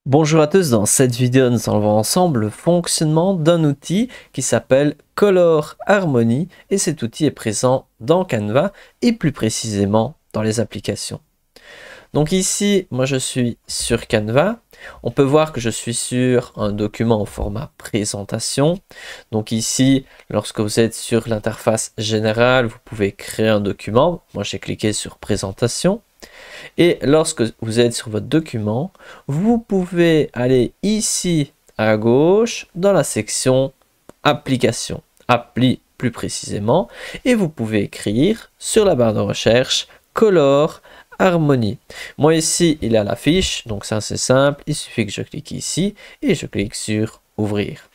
Bonjour à tous, dans cette vidéo nous allons voir ensemble le fonctionnement d'un outil qui s'appelle Color Harmony et cet outil est présent dans Canva et plus précisément dans les applications. Donc ici, moi je suis sur Canva, on peut voir que je suis sur un document au format présentation. Donc ici, lorsque vous êtes sur l'interface générale, vous pouvez créer un document. Moi j'ai cliqué sur présentation. Et lorsque vous êtes sur votre document, vous pouvez aller ici à gauche dans la section application, appli plus précisément, et vous pouvez écrire sur la barre de recherche Color Harmony. Moi ici, il a la fiche, donc ça c'est simple, il suffit que je clique ici et je clique sur ouvrir.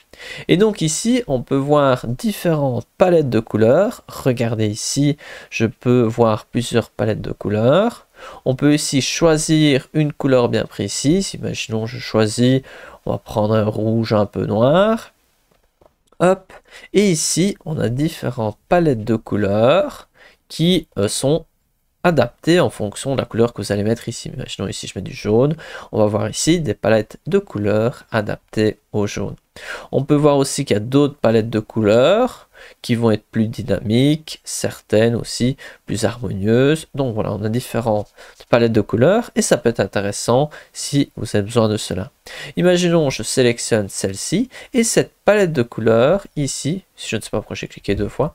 Et donc ici, on peut voir différentes palettes de couleurs. Regardez ici, je peux voir plusieurs palettes de couleurs. On peut ici choisir une couleur bien précise. Imaginons, je choisis, on va prendre un rouge un peu noir. Hop. Et ici, on a différentes palettes de couleurs qui sont adaptées en fonction de la couleur que vous allez mettre ici. Imaginons ici, je mets du jaune. On va voir ici des palettes de couleurs adaptées au jaune. On peut voir aussi qu'il y a d'autres palettes de couleurs qui vont être plus dynamiques, certaines aussi plus harmonieuses. Donc voilà, on a différentes palettes de couleurs et ça peut être intéressant si vous avez besoin de cela. Imaginons, je sélectionne celle-ci et cette palette de couleurs ici, je ne sais pas pourquoi j'ai cliqué deux fois,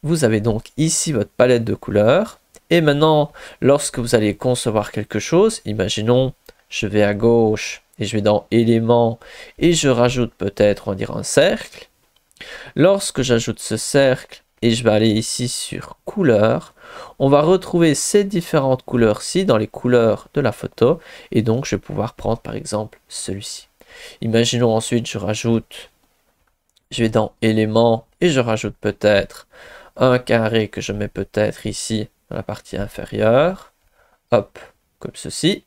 vous avez donc ici votre palette de couleurs. Et maintenant, lorsque vous allez concevoir quelque chose, imaginons, je vais à gauche et je vais dans éléments et je rajoute peut-être, on va dire, un cercle. Lorsque j'ajoute ce cercle et je vais aller ici sur couleurs, on va retrouver ces différentes couleurs-ci dans les couleurs de la photo. Et donc, je vais pouvoir prendre par exemple celui-ci. Imaginons ensuite, je vais dans éléments et je rajoute peut-être un carré que je mets peut-être ici dans la partie inférieure, hop, comme ceci.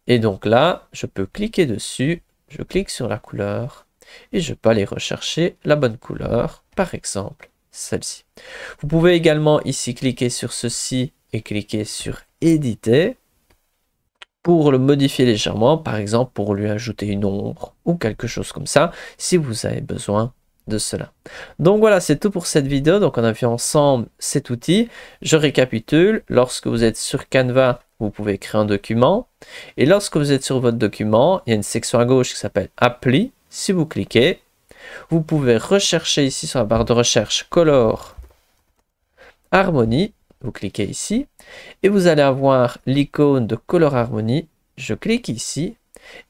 Et donc là, je peux cliquer dessus, je clique sur la couleur et je peux aller rechercher la bonne couleur, par exemple celle-ci. Vous pouvez également ici cliquer sur ceci et cliquer sur éditer pour le modifier légèrement, par exemple pour lui ajouter une ombre ou quelque chose comme ça, si vous avez besoin de cela. Donc voilà, c'est tout pour cette vidéo. Donc on a vu ensemble cet outil. Je récapitule. Lorsque vous êtes sur Canva, vous pouvez créer un document. Et lorsque vous êtes sur votre document, il y a une section à gauche qui s'appelle Appli. Si vous cliquez, vous pouvez rechercher ici sur la barre de recherche Color Harmony. Vous cliquez ici et vous allez avoir l'icône de Color Harmony. Je clique ici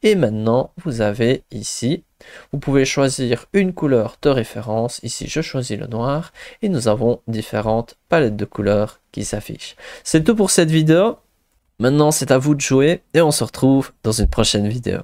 et maintenant vous avez ici, vous pouvez choisir une couleur de référence. Ici je choisis le noir et nous avons différentes palettes de couleurs qui s'affichent. C'est tout pour cette vidéo. Maintenant c'est à vous de jouer et on se retrouve dans une prochaine vidéo.